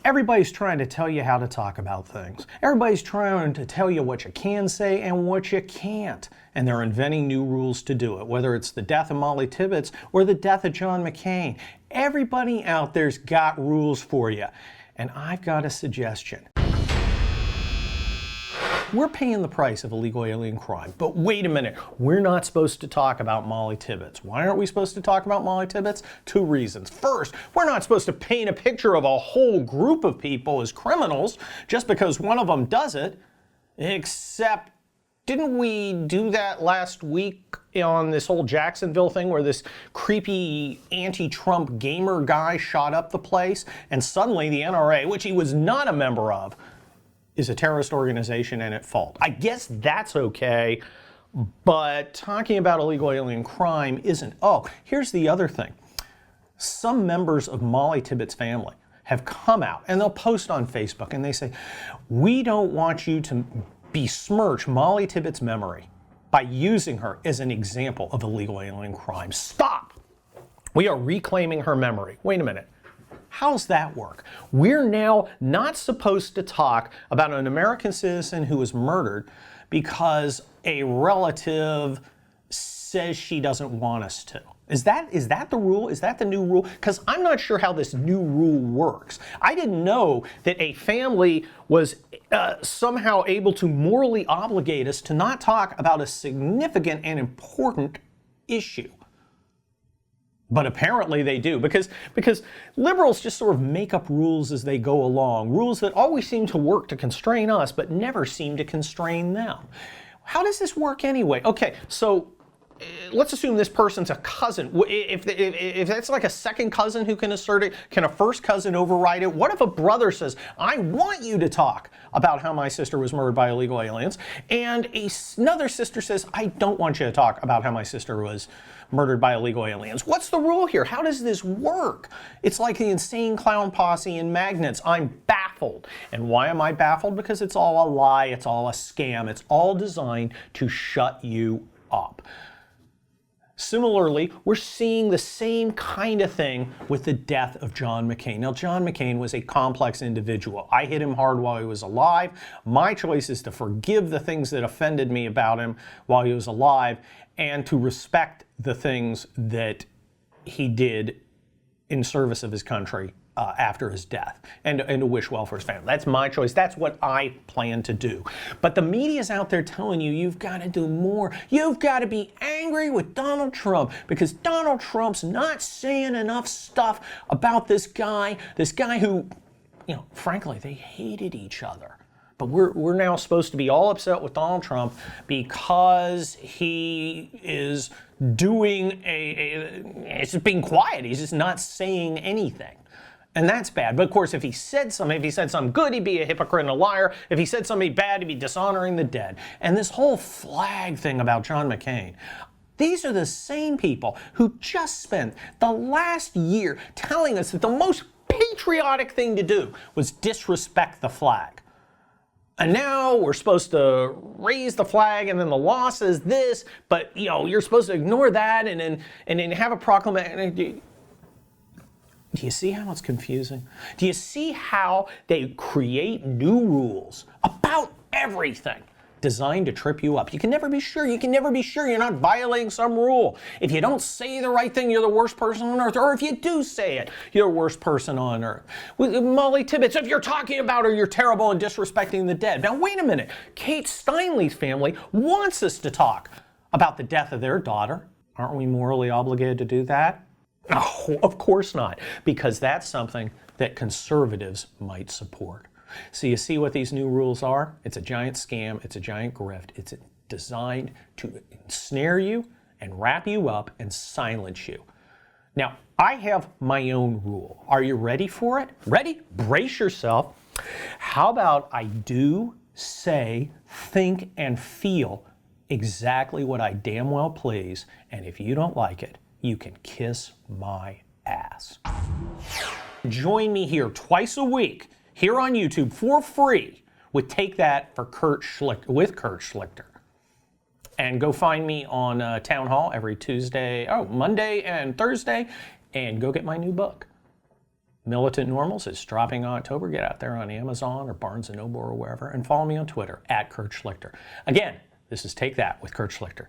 Everybody's trying to tell you how to talk about things. Everybody's trying to tell you what you can say and what you can't. And they're inventing new rules to do it, whether it's the death of Mollie Tibbetts or the death of John McCain. Everybody out there's got rules for you. And I've got a suggestion. We're paying the price of illegal alien crime. But wait a minute, we're not supposed to talk about Mollie Tibbetts. Why aren't we supposed to talk about Mollie Tibbetts? Two reasons. First, we're not supposed to paint a picture of a whole group of people as criminals just because one of them does it. Except, didn't we do that last week on this whole Jacksonville thing where this creepy anti-Trump gamer guy shot up the place? And suddenly the NRA, which he was not a member of, is a terrorist organization and at fault. I guess that's okay, but talking about illegal alien crime isn't. Oh, here's the other thing. Some members of Mollie Tibbetts' family have come out and they'll post on Facebook and they say, we don't want you to besmirch Mollie Tibbetts' memory by using her as an example of illegal alien crime. Stop! We are reclaiming her memory. Wait a minute. How's that work? We're now not supposed to talk about an American citizen who was murdered because a relative says she doesn't want us to. Is that the rule? Is that the new rule? Because I'm not sure how this new rule works. I didn't know that a family was somehow able to morally obligate us to not talk about a significant and important issue. But apparently they do, because liberals just sort of make up rules as they go along, rules that always seem to work to constrain us, but never seem to constrain them. How does this work anyway? Okay, so let's assume this person's a cousin. If that's like a second cousin who can assert it, can a first cousin override it? What if a brother says, I want you to talk about how my sister was murdered by illegal aliens, and another sister says, I don't want you to talk about how my sister was murdered by illegal aliens? What's the rule here? How does this work? It's like the insane clown posse in Magnets. I'm baffled. And why am I baffled? Because it's all a lie, it's all a scam, it's all designed to shut you up. Similarly, we're seeing the same kind of thing with the death of John McCain. Now, John McCain was a complex individual. I hit him hard while he was alive. My choice is to forgive the things that offended me about him while he was alive and to respect the things that he did in service of his country after his death, and to wish well for his family. That's my choice. That's what I plan to do. But the media's out there telling you you've got to do more. You've got to be angry with Donald Trump because Donald Trump's not saying enough stuff about this guy who, frankly, they hated each other. But we're now supposed to be all upset with Donald Trump because he is doing it's just being quiet. He's just not saying anything. And that's bad. But of course, if he said something good, he'd be a hypocrite and a liar. If he said something bad, he'd be dishonoring the dead. And this whole flag thing about John McCain, these are the same people who just spent the last year telling us that the most patriotic thing to do was disrespect the flag. And now we're supposed to raise the flag, and then the law says this, but you're supposed to ignore that and then have a proclamation. Do you see how it's confusing? Do you see how they create new rules about everything designed to trip you up? You can never be sure. You can never be sure you're not violating some rule. If you don't say the right thing, you're the worst person on earth. Or if you do say it, you're the worst person on earth. With Mollie Tibbetts, if you're talking about her, you're terrible and disrespecting the dead. Now, wait a minute. Kate Steinle's family wants us to talk about the death of their daughter. Aren't we morally obligated to do that? No, of course not, because that's something that conservatives might support. So you see what these new rules are? It's a giant scam. It's a giant grift. It's designed to ensnare you and wrap you up and silence you. Now, I have my own rule. Are you ready for it? Ready? Brace yourself. How about I do, say, think, and feel exactly what I damn well please, and if you don't like it, you can kiss my ass. Join me here twice a week here on YouTube for free with Take That for Kurt Schlichter. And go find me on Town Hall every Monday and Thursday, and go get my new book. Militant Normals is dropping in October. Get out there on Amazon or Barnes & Noble or wherever, and follow me on Twitter @Kurt Schlichter. Again, this is Take That with Kurt Schlichter.